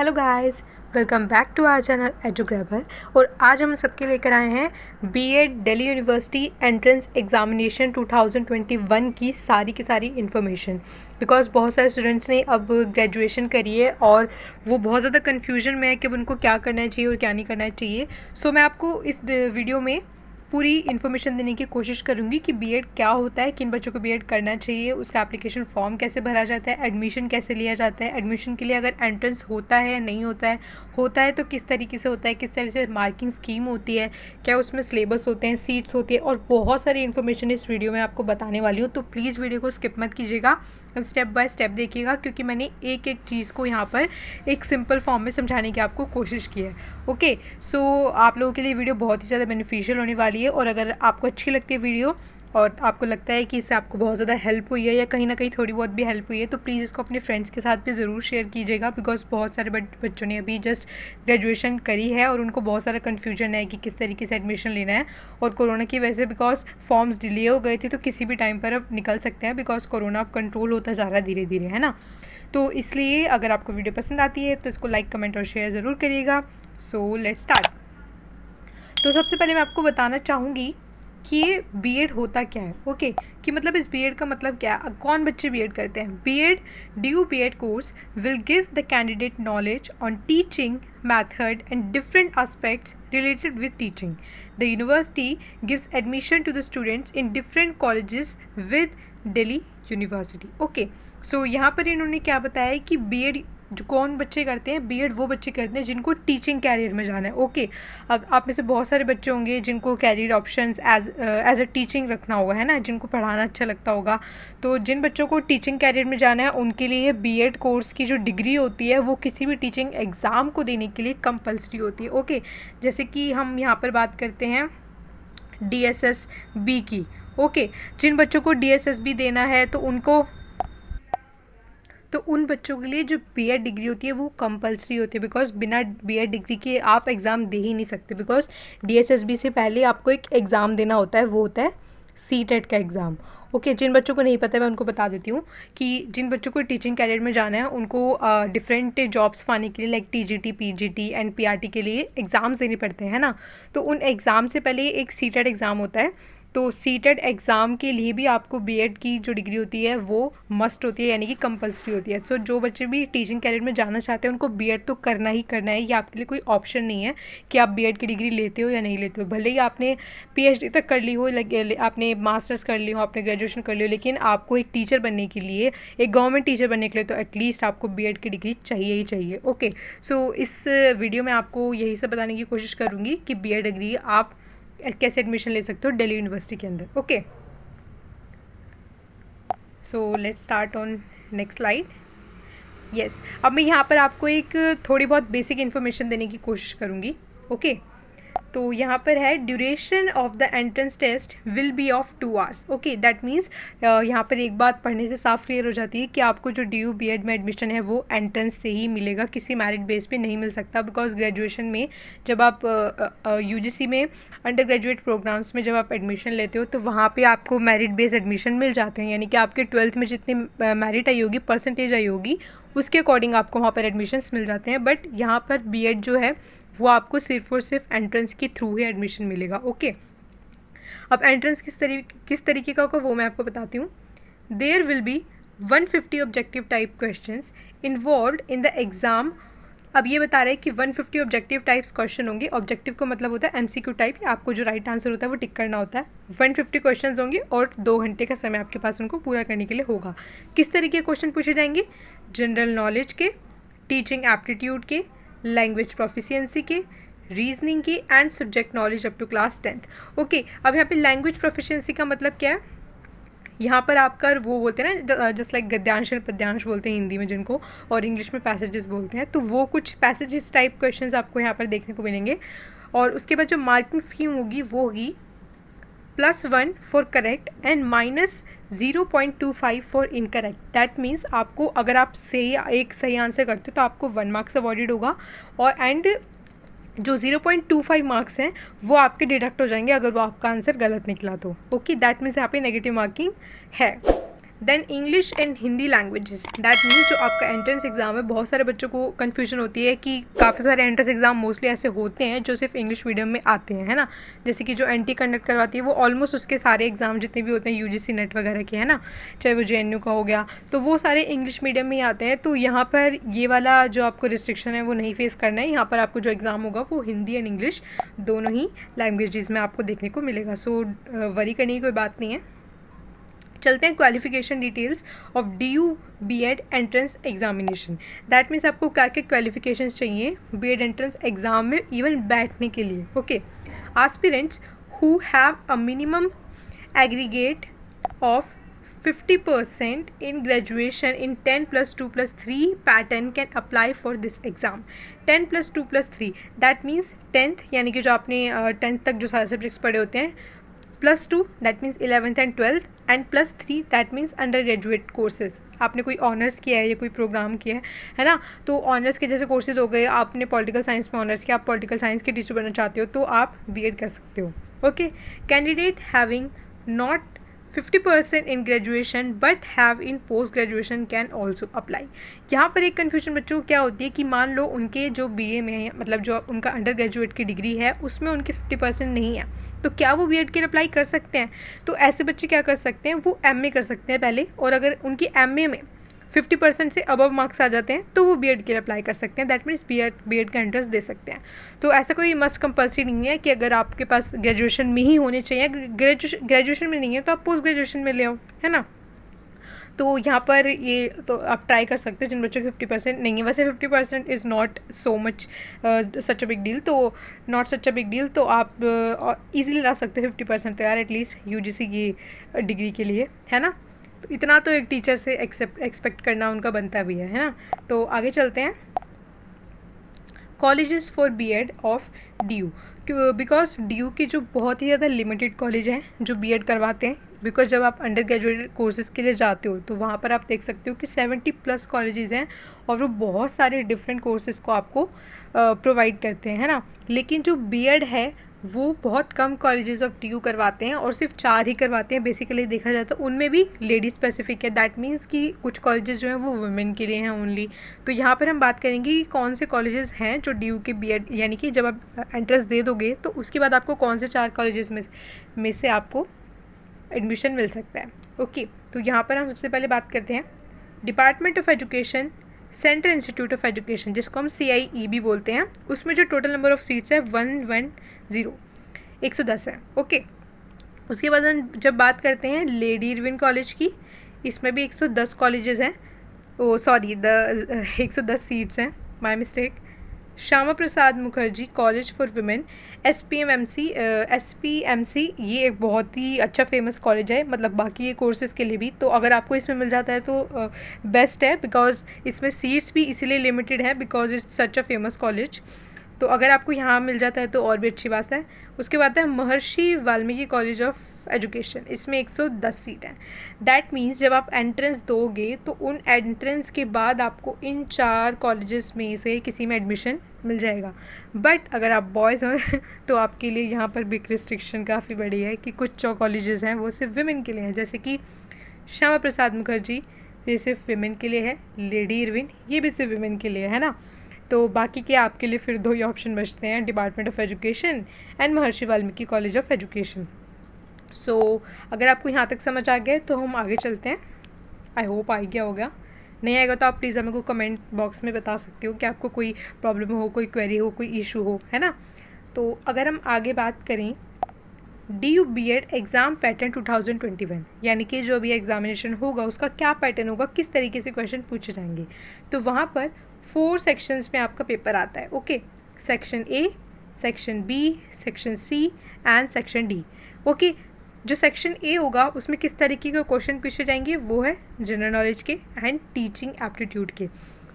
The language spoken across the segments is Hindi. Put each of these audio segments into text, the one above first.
Hello guys, welcome back to our channel Edugrabber. और आज हम सबके लेकर आए हैं BEd Delhi university entrance examination 2021 की सारी इन्फॉर्मेशन। बिकॉज बहुत सारे स्टूडेंट्स ने अब ग्रेजुएशन करी है और वो बहुत ज़्यादा कन्फ्यूजन में है कि उनको क्या करना चाहिए और क्या नहीं करना चाहिए। सो मैं आपको इस वीडियो में पूरी इन्फॉर्मेशन देने की कोशिश करूँगी कि बीएड क्या होता है, किन बच्चों को बीएड करना चाहिए, उसका एप्लीकेशन फॉर्म कैसे भरा जाता है, एडमिशन कैसे लिया जाता है, एडमिशन के लिए अगर एंट्रेंस होता है या नहीं होता है तो किस तरीके से होता है, किस तरह से मार्किंग स्कीम होती है, क्या उसमें सिलेबस होते हैं, सीट्स होती है, और बहुत सारी इन्फॉर्मेशन इस वीडियो में आपको बताने वाली हूँ। तो प्लीज़ वीडियो को स्किप मत कीजिएगा, स्टेप बाय स्टेप देखिएगा, क्योंकि मैंने एक एक चीज़ को यहाँ पर एक सिंपल फॉर्म में समझाने की आपको कोशिश की है। ओके, सो आप लोगों के लिए वीडियो बहुत ही ज़्यादा बेनिफिशियल होने वाली है। और अगर आपको अच्छी लगती है वीडियो और आपको लगता है कि इससे आपको बहुत ज़्यादा हेल्प हुई है या कहीं ना कहीं थोड़ी बहुत भी हेल्प हुई है, तो प्लीज़ इसको अपने फ्रेंड्स के साथ भी ज़रूर शेयर कीजिएगा। बिकॉज बहुत सारे बच्चों ने अभी जस्ट ग्रेजुएशन करी है और उनको बहुत सारा कन्फ्यूजन है कि किस तरीके से एडमिशन लेना है। और कोरोना की वजह से बिकॉज फॉर्म्स डिले हो गए थे, तो किसी भी टाइम पर अब निकल सकते हैं, बिकॉज कोरोना अब कंट्रोल होता जा रहा है धीरे धीरे, है ना। तो इसलिए अगर आपको वीडियो पसंद आती है तो इसको लाइक, कमेंट और शेयर ज़रूर करिएगा। So let's start. तो सबसे पहले मैं आपको बताना चाहूँगी कि ये बीएड होता क्या है। ओके, कि मतलब इस बीएड का मतलब क्या है, कौन बच्चे बीएड करते हैं। B Ed course will give the candidate knowledge on teaching method and different aspects related with teaching. The university gives admission to the students in different colleges with Delhi University. Okay, so यहाँ पर इन्होंने क्या बताया कि बीएड जो कौन बच्चे करते हैं, बीएड वो बच्चे करते हैं जिनको टीचिंग कैरियर में जाना है। ओके, अब आप में से बहुत सारे बच्चे होंगे जिनको career options as a teaching रखना होगा, है ना, जिनको पढ़ाना अच्छा लगता होगा। तो जिन बच्चों को टीचिंग कैरियर में जाना है उनके लिए बीएड कोर्स की जो डिग्री होती है वो किसी भी टीचिंग एग्ज़ाम को देने के लिए कंपलसरी होती है। ओके, जैसे कि हम यहाँ पर बात करते हैं DSSB की। ओके, जिन बच्चों को DSSB देना है तो उन बच्चों के लिए जो बीएड डिग्री होती है वो कंपलसरी होती है। बिकॉज बिना बीएड डिग्री के आप एग्ज़ाम दे ही नहीं सकते। बिकॉज DSSB से पहले आपको एक एग्ज़ाम देना होता है, वो होता है CTET का एग्ज़ाम। ओके, जिन बच्चों को नहीं पता है मैं उनको बता देती हूँ कि जिन बच्चों को टीचिंग कैरियर में जाना है उनको डिफरेंट जॉब्स पाने के लिए like TGT, PGT and PRT के लिए एग्ज़ाम्स देने पड़ते हैं, है ना। तो उन एग्ज़ाम से पहले एक CTET एग्ज़ाम होता है। तो CTET एग्ज़ाम के लिए भी आपको बीएड की जो डिग्री होती है वो मस्ट होती है, यानी कि कंपलसरी होती है। सो जो बच्चे भी टीचिंग कैरियर में जाना चाहते हैं उनको बीएड तो करना ही करना है। ये आपके लिए कोई ऑप्शन नहीं है कि आप बीएड की डिग्री लेते हो या नहीं लेते हो। भले ही आपने PhD तक कर ली हो, आपने मास्टर्स कर ली हो, आपने ग्रेजुएशन कर ली हो, लेकिन आपको एक टीचर बनने के लिए, एक गवर्नमेंट टीचर बनने के लिए तो एटलीस्ट आपको बीएड की डिग्री चाहिए ही चाहिए। ओके, सो इस वीडियो में आपको यही सब बताने की कोशिश करूँगी कि बीएड डिग्री आप कैसे एडमिशन ले सकते हो दिल्ली यूनिवर्सिटी के अंदर। Okay, so let's start on next slide. Yes, अब मैं यहाँ पर आपको एक थोड़ी बहुत बेसिक इन्फॉर्मेशन देने की कोशिश करूँगी। ओके, तो यहाँ पर है duration of the entrance test will be of 2 hours। Okay, that means यहाँ पर एक बात पढ़ने से साफ क्लियर हो जाती है कि आपको जो DU BEd में एडमिशन है वो एंट्रेंस से ही मिलेगा, किसी मेरिट बेस पे नहीं मिल सकता। बिकॉज ग्रेजुएशन में जब आप UGC में अंडर ग्रेजुएट प्रोग्राम्स में जब आप एडमिशन लेते हो तो वहाँ पर आपको मेरिट बेस्ड एडमिशन मिल जाते हैं, यानी कि आपके 12th में जितनी मेरिट आई होगी, परसेंटेज आई होगी, उसके अकॉर्डिंग आपको वहाँ पर एडमिशन्स मिल जाते हैं। बट यहाँ पर बीएड जो है वो आपको सिर्फ और सिर्फ एंट्रेंस के थ्रू ही एडमिशन मिलेगा। ओके, अब एंट्रेंस किस तरीके का होगा वो मैं आपको बताती हूँ। There will be 150 objective type questions involved in the exam. अब ये बता रहे हैं कि 150 ऑब्जेक्टिव टाइप्स क्वेश्चन होंगे। ऑब्जेक्टिव का मतलब होता है MCQ टाइप, आपको जो राइट आंसर होता है वो टिक करना होता है। 150 क्वेश्चन होंगे और 2 घंटे का समय आपके पास उनको पूरा करने के लिए होगा। किस तरीके के क्वेश्चन पूछे जाएंगे? जनरल नॉलेज के, टीचिंग एप्टीट्यूड के, लैंग्वेज प्रोफिशिएंसी के, रीजनिंग की and subject knowledge up to class 10th। Okay, अब यहाँ पे लैंग्वेज प्रोफिशिएंसी का मतलब क्या है? यहाँ पर आपका वो बोलते हैं ना, जस्ट लाइक गद्यांश पद्यांश बोलते हैं हिंदी में जिनको, और इंग्लिश में पैसेजेस बोलते हैं, तो वो कुछ पैसेजेस टाइप क्वेश्चंस आपको यहाँ पर देखने को मिलेंगे। और उसके बाद जो मार्किंग स्कीम होगी वो होगी +1 for correct and -0.25 for incorrect. That means आपको अगर आप एक सही आंसर करते हो तो आपको 1 मार्क्स अवॉर्डेड होगा, और एंड जो 0.25 मार्क्स हैं वो आपके डिडक्ट हो जाएंगे अगर वो आपका आंसर गलत निकला तो। ओके, दैट मीन्स यहाँ पे नेगेटिव मार्किंग है। Then English and Hindi languages, that means जो आपका एंट्रेंस एग्जाम है, बहुत सारे बच्चों को कन्फ्यूजन होती है कि काफ़ी सारे एंट्रेंस एग्जाम मोस्टली ऐसे होते हैं जो सिर्फ इंग्लिश मीडियम में आते हैं, है ना। जैसे कि जो NT कंडक्ट करवाती है वो ऑलमोस्ट उसके सारे एग्जाम जितने भी होते हैं UGC नेट वगैरह के, है ना, चाहे वो JNU का हो गया, तो वो सारे इंग्लिश मीडियम में ही आते हैं। तो यहाँ पर ये वाला जो आपको रिस्ट्रिक्शन है वो नहीं फेस करना है। यहाँ पर आपको जो एग्ज़ाम होगा वो हिंदी एंड इंग्लिश दोनों ही लैंग्वेजेस में आपको देखने को मिलेगा। सो वरी करने की कोई बात नहीं है। चलते हैं qualification details of DU B.Ed entrance examination. That means आपको क्या क्या क्वालिफिकेशंस चाहिए B.Ed एंट्रेंस एग्जाम में इवन बैठने के लिए। Okay, aspirants who have a minimum aggregate of 50% in graduation in 10+2+3 pattern can apply for this exam। 10+2+3 that means 10th यानी कि जो आपने 10th तक जो सारे सब्जेक्ट्स पढ़े होते हैं, +2 that means 11th and 12th, and +3 that means under graduate courses. आपने कोई ऑनर्स किया है या कोई प्रोग्राम किया है ना, तो ऑनर्स के जैसे कोर्सेज हो गए, आपने पॉलिटिकल साइंस में ऑनर्स किया, आप पॉलिटिकल साइंस के टीचर बनना चाहते हो तो आप B.Ed कर सकते हो। Okay, candidate having not 50% in graduation but have in post graduation can also apply. यहाँ पर एक कन्फ्यूजन बच्चों को क्या होती है कि मान लो उनके जो BA में है, मतलब जो उनका अंडर ग्रेजुएट की डिग्री है उसमें उनके 50% नहीं है, तो क्या वो B.Ed के लिए अप्लाई कर सकते हैं? तो ऐसे बच्चे क्या कर सकते हैं, वो MA कर सकते हैं पहले, और अगर उनकी MA में 50% से अबव मार्क्स आ जाते हैं तो वो B.Ed के लिए अप्लाई कर सकते हैं। दैट मीन्स B.Ed का एंट्रेंस दे सकते हैं। तो ऐसा कोई मस्ट कंपल्सरी नहीं है कि अगर आपके पास ग्रेजुएशन में ही होने चाहिए, ग्रेजुएशन में नहीं है तो आप पोस्ट ग्रेजुएशन में ले आओ, है ना। तो यहाँ पर ये तो आप ट्राई कर सकते हो जिन बच्चों के 50% नहीं है। वैसे 50% is not so much such a big deal, तो not such a big deal, तो आप ईजिली ला सकते हो 50% तो यार एटलीस्ट UGC की डिग्री के लिए, है ना। तो इतना तो एक टीचर से एक्सपेक्ट करना उनका बनता भी है ना। तो आगे चलते हैं, colleges for B.Ed of DU, because DU की जो बहुत ही ज़्यादा लिमिटेड कॉलेज हैं जो B.Ed करवाते हैं, बिकॉज जब आप अंडर ग्रेजुएट कोर्सेज़ के लिए जाते हो तो वहाँ पर आप देख सकते हो कि 70+ कॉलेजेस हैं और वो बहुत सारे डिफरेंट कोर्सेज़ को आपको प्रोवाइड करते हैं, है ना। लेकिन जो B.Ed है वो बहुत कम कॉलेजेस ऑफ DU करवाते हैं और सिर्फ 4 ही करवाते हैं। बेसिकली देखा जाए तो उनमें भी लेडी स्पेसिफिक है, दैट मीन्स कि कुछ कॉलेजेस जो हैं वो वुमेन के लिए हैं ओनली। तो यहाँ पर हम बात करेंगे कि कौन से कॉलेजेस हैं जो DU के B.Ed, यानी कि जब आप एंट्रेंस दे दोगे तो उसके बाद आपको कौन से 4 कॉलेजेस में से आपको एडमिशन मिल सकता है। ओके, तो यहाँ पर हम सबसे पहले बात करते हैं department of education central institute of education, जिसको हम CIEB बोलते हैं। उसमें जो टोटल नंबर ऑफ सीट्स है 110 है। ओके, उसके बाद हम जब बात करते हैं लेडी इरविन कॉलेज की, इसमें भी 110 कॉलेजेस हैं, 110 सीट्स हैं, my mistake. Shyama Prasad Mukherjee college for women SPMC, ये एक बहुत ही अच्छा फेमस कॉलेज है, मतलब बाकी ये कोर्सेज़ के लिए भी। तो अगर आपको इसमें मिल जाता है तो बेस्ट है, बिकॉज इसमें सीट्स भी इसीलिए लिमिटेड है because it's such a famous college. तो अगर आपको यहाँ मिल जाता है तो और भी अच्छी बात है। उसके बाद है महर्षि वाल्मीकि कॉलेज ऑफ एजुकेशन, इसमें 110 सीट हैं। दैट मीन्स जब आप एंट्रेंस दोगे तो उन एंट्रेंस के बाद आपको इन 4 कॉलेजेस में से किसी में एडमिशन मिल जाएगा। बट अगर आप बॉयज़ हो तो आपके लिए यहाँ पर बिग रिस्ट्रिक्शन काफ़ी बड़ी है कि कुछ जो कॉलेजेस हैं वो सिर्फ विमेन के लिए हैं, जैसे कि श्यामा प्रसाद मुखर्जी ये सिर्फ विमेन के लिए है, लेडी इरविन ये भी सिर्फ विमेन के लिए है ना। तो बाकी के आपके लिए फिर 2 ही ऑप्शन बचते हैं, department of education and Maharshi Valmiki college of education. सो अगर आपको यहाँ तक समझ आ गया तो हम आगे चलते हैं। आई होप आ गया होगा, नहीं आएगा तो आप प्लीज़ हमें को कमेंट बॉक्स में बता सकते हो कि आपको कोई प्रॉब्लम हो, कोई क्वेरी हो, कोई इशू हो, है ना। तो अगर हम आगे बात करें DU B.Ed एग्ज़ाम पैटर्न 2021, यानी कि जो भी एग्जामिनेशन होगा उसका क्या पैटर्न होगा, किस तरीके से क्वेश्चन पूछे जाएंगे, तो वहाँ पर 4 सेक्शंस में आपका पेपर आता है। Okay, section A, section B, section C and section D। Okay, जो सेक्शन A होगा उसमें किस तरीके के क्वेश्चन पूछे जाएंगे, वो है जनरल नॉलेज के एंड टीचिंग एप्टीट्यूड के।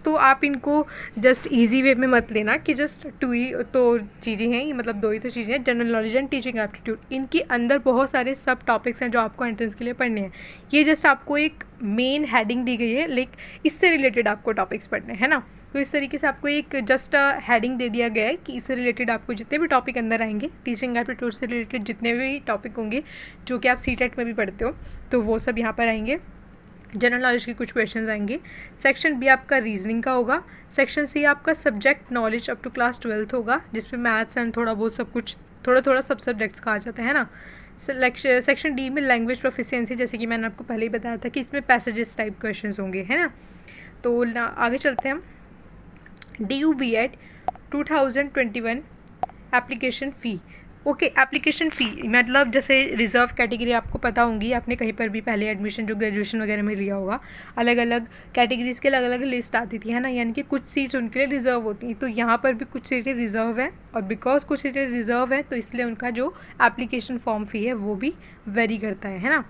तो आप इनको जस्ट इजी वे में मत लेना कि जस्ट 2 ही तो चीज़ें हैं, मतलब 2 ही तो चीज़ें हैं, general knowledge and teaching aptitude. इनके अंदर बहुत सारे सब टॉपिक्स हैं जो आपको एंट्रेंस के लिए पढ़ने हैं। ये जस्ट आपको एक मेन हेडिंग दी गई है, लेकिन इससे रिलेटेड आपको टॉपिक्स पढ़ने हैं ना। तो इस तरीके से आपको एक जस्ट हेडिंग दे दिया गया है कि इससे रिलेटेड आपको जितने भी टॉपिक अंदर आएंगे, टीचिंग एप्टीट्यूड से रिलेटेड जितने भी टॉपिक होंगे जो कि आप CTET में भी पढ़ते हो, तो वो सब यहाँ पर आएंगे। जनरल नॉलेज के कुछ क्वेश्चंस आएंगे। सेक्शन बी आपका रीजनिंग का होगा। सेक्शन सी आपका subject knowledge up to class 12th होगा, जिसमें मैथ्स एंड थोड़ा बहुत सब कुछ थोड़ा थोड़ा सब सब्जेक्ट्स का आ जाता है ना। सेक्शन डी में लैंग्वेज प्रोफिशिएंसी, जैसे कि मैंने आपको पहले ही बताया था कि इसमें पैसेजेस टाइप क्वेश्चंस होंगे, है ना। तो आगे चलते हैं हम। DU-BEd 2021 application fee. Okay, application fee मतलब जैसे रिज़र्व कैटेगरी आपको पता होंगी, आपने कहीं पर भी पहले एडमिशन जो ग्रेजुएशन वगैरह में लिया होगा, अलग अलग कैटेगरीज़ के अलग अलग लिस्ट आती थी, है ना, यानी कि कुछ सीट्स उनके लिए रिज़र्व होती हैं। तो यहाँ पर भी कुछ सीटें रिज़र्व हैं, और बिकॉज कुछ सीटें रिज़र्व हैं तो इसलिए उनका जो एप्लीकेशन फॉर्म फ़ी है वो भी वेरी करता है ना।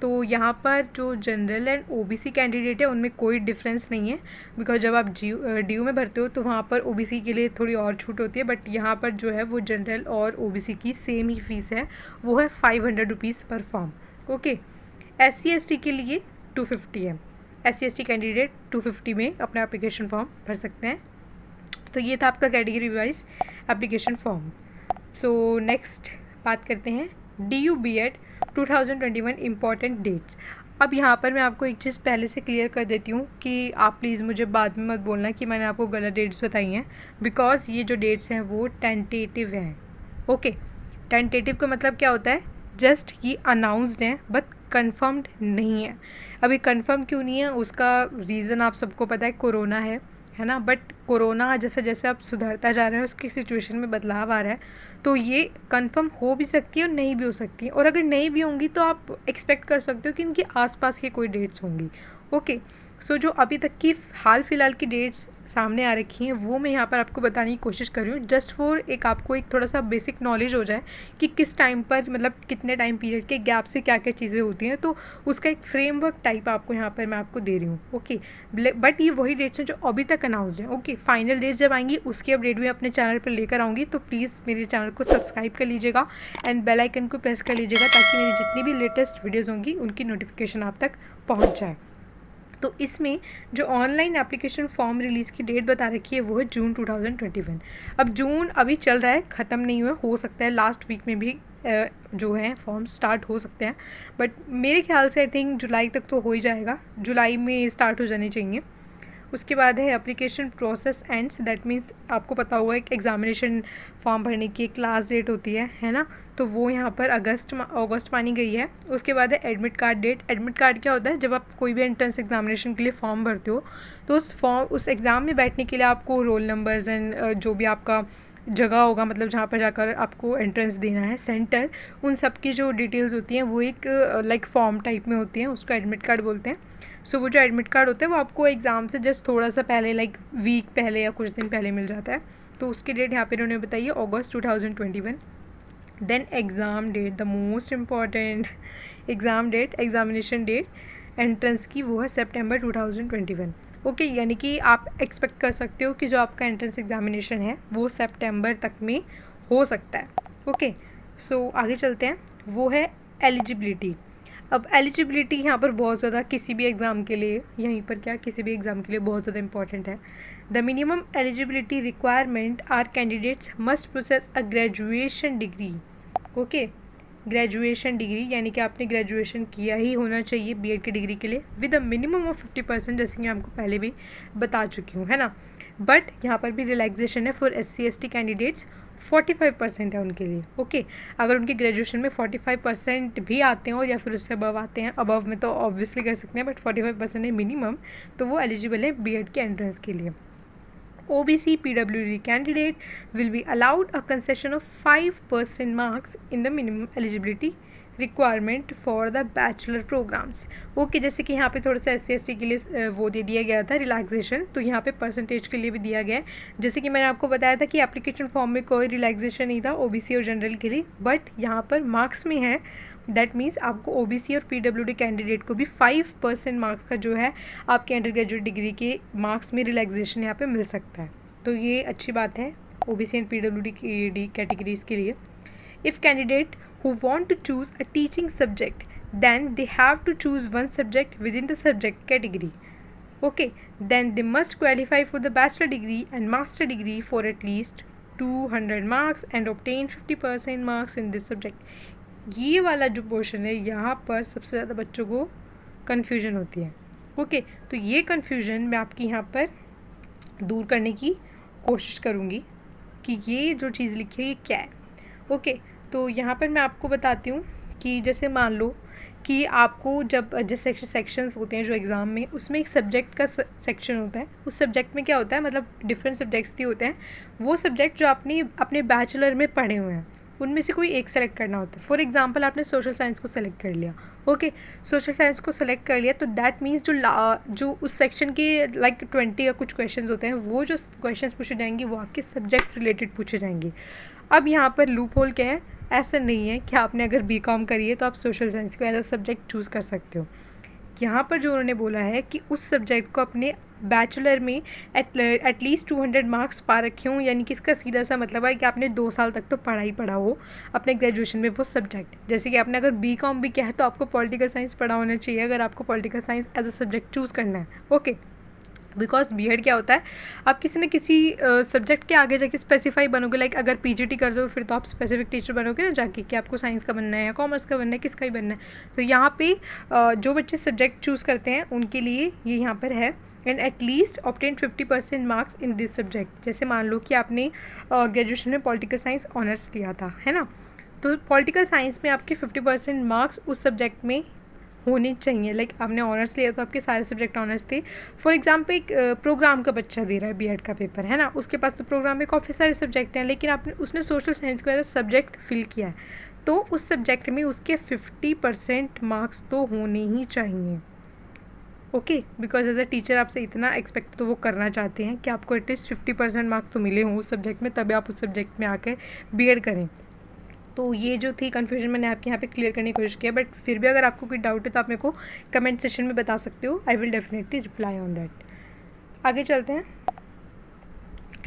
तो यहाँ पर जो जनरल एंड OBC कैंडिडेट है उनमें कोई डिफरेंस नहीं है, बिकॉज जब आप DU में भरते हो तो वहाँ पर OBC के लिए थोड़ी और छूट होती है, बट यहाँ पर जो है वो जनरल और OBC की सेम ही फीस है, वो है 500 रुपीज़ पर फॉर्म। ओके, SC/ST के लिए 250 है। SC/ST कैंडिडेट 250 में अपना एप्लीकेशन फॉर्म भर सकते हैं। तो ये था आपका category wise application form. So next बात करते हैं DU-BEd 2021 इम्पॉर्टेंट डेट्स। अब यहाँ पर मैं आपको एक चीज़ पहले से क्लियर कर देती हूँ कि आप प्लीज़ मुझे बाद में मत बोलना कि मैंने आपको गलत डेट्स बताई हैं, बिकॉज ये जो डेट्स हैं वो टेंटेटिव हैं। ओके, टेंटेटिव का मतलब क्या होता है, जस्ट ये अनाउंसड हैं बट कंफर्म्ड नहीं है। अभी कंफर्म क्यों नहीं है उसका रीज़न आप सबको पता है, कोरोना है ना। बट कोरोना जैसे जैसे अब सुधरता जा रहा है, उसकी सिचुएशन में बदलाव आ रहा है, तो ये कंफर्म हो भी सकती है और नहीं भी हो सकती है। और अगर नहीं भी होंगी तो आप एक्सपेक्ट कर सकते हो कि इनके आसपास की कोई डेट्स होंगी। ओके, सो जो अभी तक की हाल फिलहाल की डेट्स सामने आ रखी हैं वो मैं यहाँ पर आपको बताने की कोशिश कर रही हूँ, जस्ट फॉर एक आपको एक थोड़ा सा बेसिक नॉलेज हो जाए कि किस टाइम पर मतलब कितने टाइम पीरियड के गैप से क्या क्या चीज़ें होती हैं। तो उसका एक फ्रेमवर्क टाइप आपको यहाँ पर मैं आपको दे रही हूँ। ओके, बट ये वही डेट्स हैं जो अभी तक अनाउंसड हैं। ओके, फाइनल डेट्स जब आएंगी उसकी अपडेट भी अपने चैनल पर लेकर आऊँगी, तो प्लीज़ मेरे चैनल को सब्सक्राइब कर लीजिएगा एंड बेल आइकन को प्रेस कर लीजिएगा, ताकि मेरी जितनी भी लेटेस्ट वीडियोज़ होंगी उनकी नोटिफिकेशन आप तक पहुँच जाए। तो इसमें जो ऑनलाइन एप्लीकेशन फॉर्म रिलीज़ की डेट बता रखी है वो है जून 2021। अब जून अभी चल रहा है, ख़त्म नहीं हुआ, हो सकता है लास्ट वीक में भी जो है फॉर्म स्टार्ट हो सकते हैं, बट मेरे ख्याल से आई थिंक जुलाई तक तो हो ही जाएगा, जुलाई में स्टार्ट हो जाने चाहिए। उसके बाद है application process ends, that means आपको पता होगा एक एग्जामिनेशन फॉर्म भरने की एक लास्ट डेट होती है ना, तो वो यहाँ पर अगस्त मानी गई है। उसके बाद है admit card date. Admit card क्या होता है, जब आप कोई भी एंट्रेंस एग्जामिनेशन के लिए फॉर्म भरते हो तो उस एग्ज़ाम में बैठने के लिए आपको रोल नंबर्स एंड जो भी आपका जगह होगा, मतलब जहाँ पर जाकर आपको एंट्रेंस देना है सेंटर, उन सब की जो डिटेल्स होती हैं वो एक लाइक फॉर्म टाइप में होती हैं, उसको एडमिट कार्ड बोलते हैं। सो वो जो एडमिट कार्ड होता है वो आपको एग्ज़ाम से जस्ट थोड़ा सा पहले लाइक वीक पहले या कुछ दिन पहले मिल जाता है। तो उसकी डेट यहाँ पे उन्होंने बताई है अगस्त 2021। Then exam date, the most important exam date, examination date entrance की, वो है सितंबर 2021। ओके, यानी कि आप एक्सपेक्ट कर सकते हो कि जो आपका एंट्रेंस एग्ज़ामिनेशन है वो सितंबर तक में हो सकता है। ओके, सो आगे चलते हैं, वो है एलिजिबिलिटी। अब एलिजिबिलिटी यहाँ पर बहुत ज़्यादा किसी भी एग्ज़ाम के लिए, यहीं पर क्या किसी भी एग्ज़ाम के लिए बहुत ज़्यादा इंपॉर्टेंट है। The minimum eligibility requirement are candidates must process a graduation degree. Okay, graduation degree यानी कि आपने ग्रेजुएशन किया ही होना चाहिए BEd की डिग्री के लिए, विद अ मिनिमम ऑफ 50%, जैसे कि मैं आपको पहले भी बता चुकी हूँ, है ना। बट यहाँ पर भी रिलैक्सेशन है फॉर SC/ST कैंडिडेट्स, 45% है उनके लिए। ओके, अगर उनके ग्रेजुएशन में 45% भी आते हैं और या फिर उससे अबव आते हैं, अबव में तो ऑब्वियसली कर सकते हैं, बट 45% है मिनिमम, तो वो एलिजिबल है BEd के एंट्रेंस के लिए। OBC PWD candidate will be allowed a concession of 5% marks in the minimum eligibility requirement for the bachelor programs. Okay, जैसे कि यहाँ पे थोड़ा सा SC/ST के लिए वो दे दिया गया था रिलैक्सेशन, तो यहाँ पे परसेंटेज के लिए भी दिया गया है। जैसे कि मैंने आपको बताया था कि एप्लीकेशन फॉर्म में कोई रिलैक्सेशन नहीं था OBC और जनरल के लिए, बट यहाँ पर मार्क्स में है। दैट मीन्स आपको OBC और PWD कैंडिडेट को भी 5% मार्क्स का जो है आपके अंडर ग्रेजुएट डिग्री के मार्क्स में रिलैक्सेशन यहाँ पे मिल सकता है। तो ये अच्छी बात है OBC एंड PWD कैटेगरीज के लिए। If candidate who want to choose a teaching subject, then they have to choose one subject within the subject category. Okay, then they must qualify for the bachelor degree and master degree for at least 200 marks and obtain 50% marks in this subject. ये वाला जो पोर्शन है यहाँ पर सबसे ज़्यादा बच्चों को कन्फ्यूजन होती है। ओके, तो ये कन्फ्यूजन मैं आपकी यहाँ पर दूर करने की कोशिश करूँगी कि ये जो चीज़ लिखी है ये क्या है। ओके, तो यहाँ पर मैं आपको बताती हूँ कि जैसे मान लो कि आपको जब जिस सेक्शंस होते हैं जो एग्ज़ाम में, उसमें एक सब्जेक्ट का सेक्शन होता है। उस सब्जेक्ट में क्या होता है, मतलब डिफरेंट सब्जेक्ट्स भी होते हैं। वो सब्जेक्ट जो आपने अपने बैचलर में पढ़े हुए हैं उनमें से कोई एक सेलेक्ट करना होता है। फॉर एग्जांपल आपने सोशल साइंस को सेलेक्ट कर लिया। ओके, सोशल साइंस को सेलेक्ट कर लिया तो दैट मीन्स जो उस सेक्शन के लाइक 20 या कुछ क्वेश्चंस होते हैं, वो जो क्वेश्चंस पूछे जाएंगे वो आपके सब्जेक्ट रिलेटेड पूछे जाएंगे। अब यहाँ पर लूप होल क्या है, ऐसा नहीं है कि आपने अगर बीकॉम करी है तो आप सोशल साइंस को एज अ सब्जेक्ट चूज़ कर सकते हो। यहाँ पर जो उन्होंने बोला है कि उस सब्जेक्ट को अपने बैचलर में एटलीस्ट 200 मार्क्स पा रखे हों, यानी कि इसका सीधा सा मतलब है कि आपने 2 साल तक तो पढ़ा ही पढ़ा हो अपने ग्रेजुएशन में वो सब्जेक्ट। जैसे कि आपने अगर बीकॉम भी किया है तो आपको पॉलिटिकल साइंस पढ़ा होना चाहिए अगर आपको political science as a subject choose करना है। ओके, बिकॉज बीएड क्या होता है, आप किसी न किसी सब्जेक्ट के आगे जाके स्पेसिफाई बनोगे। लाइक अगर पीजीटी कर दो फिर तो आप स्पेसिफिक टीचर बनोगे ना जाके, कि आपको साइंस का बनना है या कॉमर्स का बनना है, किसका ही बनना है। तो यहाँ पे जो बच्चे सब्जेक्ट चूज़ करते हैं उनके लिए ये यहाँ पर है, and at least obtain 50% marks in this subject. जैसे मान लो कि आपने ग्रेजुएशन में पॉलिटिकल साइंस ऑनर्स लिया था, है ना, तो पॉलिटिकल साइंस में आपके 50% मार्क्स उस सब्जेक्ट में होने चाहिए। लाइक आपने ऑनर्स लिया तो आपके सारे सब्जेक्ट ऑनर्स थे। फॉर एग्जांपल एक प्रोग्राम का बच्चा दे रहा है बीएड का पेपर, है ना, उसके पास तो प्रोग्राम में काफ़ी सारे सब्जेक्ट हैं, लेकिन उसने सोशल साइंस को एज अ सब्जेक्ट फिल किया है, तो उस सब्जेक्ट में उसके 50% मार्क्स तो होने ही चाहिए। Okay, because as a teacher आपसे इतना एक्सपेक्ट तो वो करना चाहते हैं कि आपको एटलीस्ट 50% मार्क्स तो मिले हों उस सब्जेक्ट में, तभी आप उस सब्जेक्ट में आकर बीएड करें। तो ये जो थी कन्फ्यूजन मैंने आपके यहाँ पे क्लियर करने की कोशिश किया, बट फिर भी अगर आपको कोई डाउट है तो आप मेरे को कमेंट सेशन में बता सकते हो। I will definitely reply on that. आगे चलते हैं।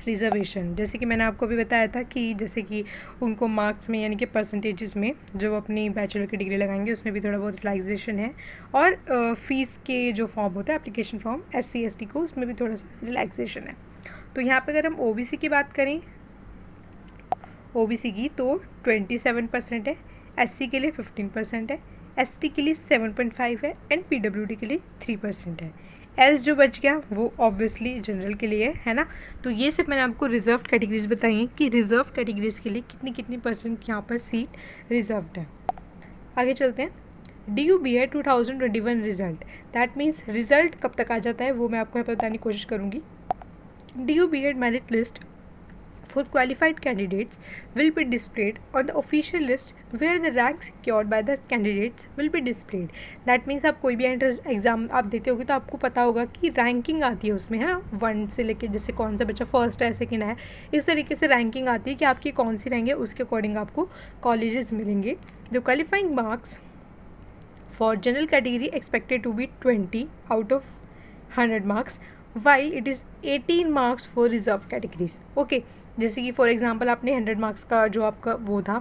रिजर्वेशन, जैसे कि मैंने आपको अभी बताया था कि जैसे कि उनको मार्क्स में यानी कि परसेंटेजेस में जो अपनी बैचलर की डिग्री लगाएंगे उसमें भी थोड़ा बहुत रिलैक्सेशन है, और फीस के जो फॉर्म होता है एप्लीकेशन फॉर्म SC ST को, उसमें भी थोड़ा सा रिलैक्सेशन है। तो यहाँ पर अगर हम OBC की बात करें, OBC की तो 27% है, SC के लिए 15% है, ST के लिए 7.5 है, एंड PWD के लिए 3% है। एल्स जो बच गया वो ऑब्वियसली जनरल के लिए है ना। तो ये सिर्फ मैंने आपको रिजर्व कैटेगरीज बताई हैं कि रिजर्व कैटेगरीज के लिए कितनी कितनी % यहाँ पर सीट रिजर्व्ड है। आगे चलते हैं। DU BEd 2021 result, that means result कब तक आ जाता है वो मैं आपको यहाँ पर बताने की कोशिश करूँगी। DU BEd merit list for qualified candidates will be displayed on the official list where the rank secured by the candidates will be displayed. That means आप कोई भी एंट्रेंस एग्जाम आप देते होगे तो आपको पता होगा कि रैंकिंग आती है उसमें, है ना, 1 से लेके जैसे कौन सा बच्चा फर्स्ट है सेकंड है, इस तरीके से रैंकिंग आती है कि आपकी कौन सी रैंक है, उसके अकॉर्डिंग आपको कॉलेजेस मिलेंगे। The qualifying marks for general category expected to be 20 out of 100 marks while it is 18 marks for reserve categories. Okay, जैसे कि फॉर एग्जांपल आपने 100 मार्क्स का जो आपका वो था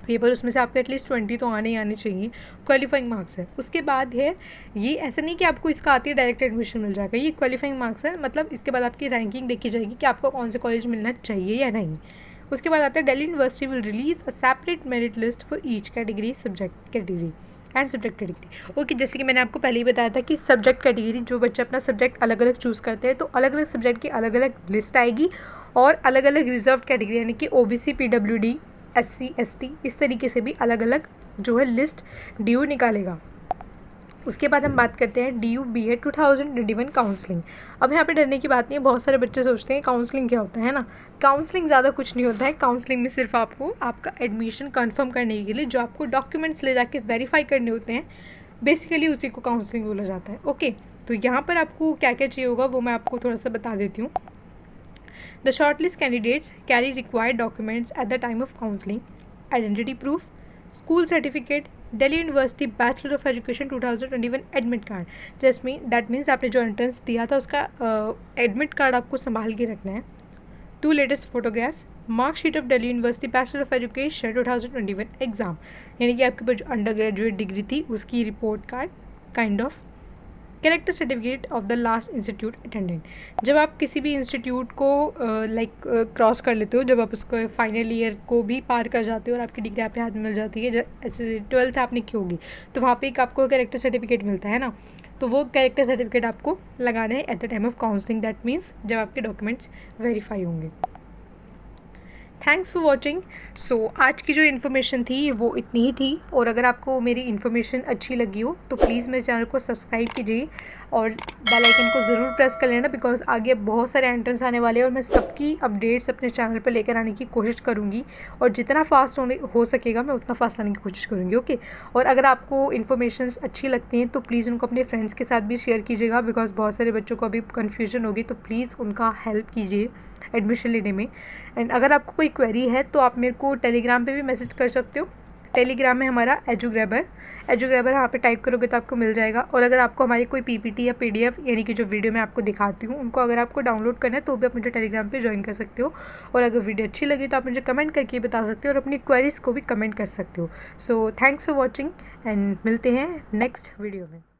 पेपर, उसमें से आपको एटलीस्ट 20 तो आने ही आने चाहिए, क्वालिफाइंग मार्क्स है। उसके बाद है ये ऐसा नहीं कि आपको इसका आती है डायरेक्ट एडमिशन मिल जाएगा, ये क्वालिफाइंग मार्क्स है, मतलब इसके बाद आपकी रैंकिंग देखी जाएगी कि आपको कौन से कॉलेज मिलना चाहिए या नहीं। उसके बाद आता है Delhi university will release a separate merit list for each category subject category and subject category. Okay, जैसे कि मैंने आपको पहले ही बताया था कि सब्जेक्ट कैटेगरी जो बच्चे अपना सब्जेक्ट अलग अलग चूज़ करते हैं तो अलग अलग सब्जेक्ट की अलग अलग लिस्ट आएगी, और अलग अलग रिजर्व कैटेगरी यानी कि OBC PWD SC ST इस तरीके से भी अलग अलग जो है लिस्ट DU निकालेगा। उसके बाद हम बात करते हैं DU BEd 2021 काउंसलिंग। अब यहाँ पे डरने की बात नहीं है, बहुत सारे बच्चे सोचते हैं काउंसलिंग क्या होता है ना। काउंसलिंग ज़्यादा कुछ नहीं होता है। काउंसलिंग में सिर्फ आपको आपका एडमिशन कंफर्म करने के लिए जो आपको डॉक्यूमेंट्स ले जाके वेरीफाई करने होते हैं, बेसिकली उसी को काउंसलिंग बोला जाता है। ओके, तो यहाँ पर आपको क्या क्या चाहिए होगा वो मैं आपको थोड़ा सा बता देती हूँ। The shortlist candidates carry required documents at the time of counselling, identity proof, school certificate, Delhi university bachelor of education 2021 admit card. जैसमी दैट मीन्स आपने जो एंट्रेंस दिया था उसका एडमिट कार्ड आपको संभाल के रखना है। 2 latest photographs, marksheet of Delhi university bachelor of education 2021 exam, यानी कि आपके पास जो अंडर ग्रेजुएट डिग्री थी उसकी report card kind of, character certificate of the last institute attendant, जब आप किसी भी इंस्टीट्यूट को क्रॉस कर लेते हो, जब आप उसको फाइनल ईयर को भी पार कर जाते हो और आपकी डिग्री आपके हाथ में मिल जाती है, जैसे 12th आपने की होगी तो वहाँ पे एक आपको कैरेक्टर सर्टिफिकेट मिलता है ना, तो वो कैरेक्टर सर्टिफिकेट आपको लगाना है at the time of counselling, that means जब आपके डॉक्यूमेंट्स वेरीफाई होंगे। Thanks for watching. सो आज की जो इन्फॉर्मेशन थी वो इतनी ही थी, और अगर आपको मेरी इन्फॉर्मेशन अच्छी लगी हो तो प्लीज़ मेरे चैनल को सब्सक्राइब कीजिए और बेल आइकन को ज़रूर प्रेस कर लेना, बिकॉज आगे बहुत सारे एंट्रेंस आने वाले हैं और मैं सबकी अपडेट्स अपने चैनल पर लेकर आने की कोशिश करूँगी, और जितना फास्ट हो सकेगा मैं उतना फास्ट आने की कोशिश करूँगी। ओके, और अगर आपको इन्फॉर्मेशन अच्छी लगती हैं तो प्लीज़ उनको अपने फ्रेंड्स के साथ भी शेयर कीजिएगा, बिकॉज बहुत सारे बच्चों को अभी कन्फ्यूजन होगी, तो प्लीज़ उनका हेल्प कीजिए एडमिशन लेने में। एंड अगर आपको कोई क्वेरी है तो आप मेरे को टेलीग्राम पे भी मैसेज कर सकते हो। टेलीग्राम में हमारा एजुग्रैबर यहाँ पे टाइप करोगे तो आपको मिल जाएगा। और अगर आपको हमारी कोई पीपीटी या पीडीएफ यानी कि जो वीडियो मैं आपको दिखाती हूँ उनको अगर आपको डाउनलोड करना है तो भी आप मुझे टेलीग्राम पे ज्वाइन कर सकते हो। और अगर वीडियो अच्छी लगी तो आप मुझे कमेंट करके बता सकते हो और अपनी क्वेरीज़ को भी कमेंट कर सकते हो। So thanks for watching and मिलते हैं नेक्स्ट वीडियो में।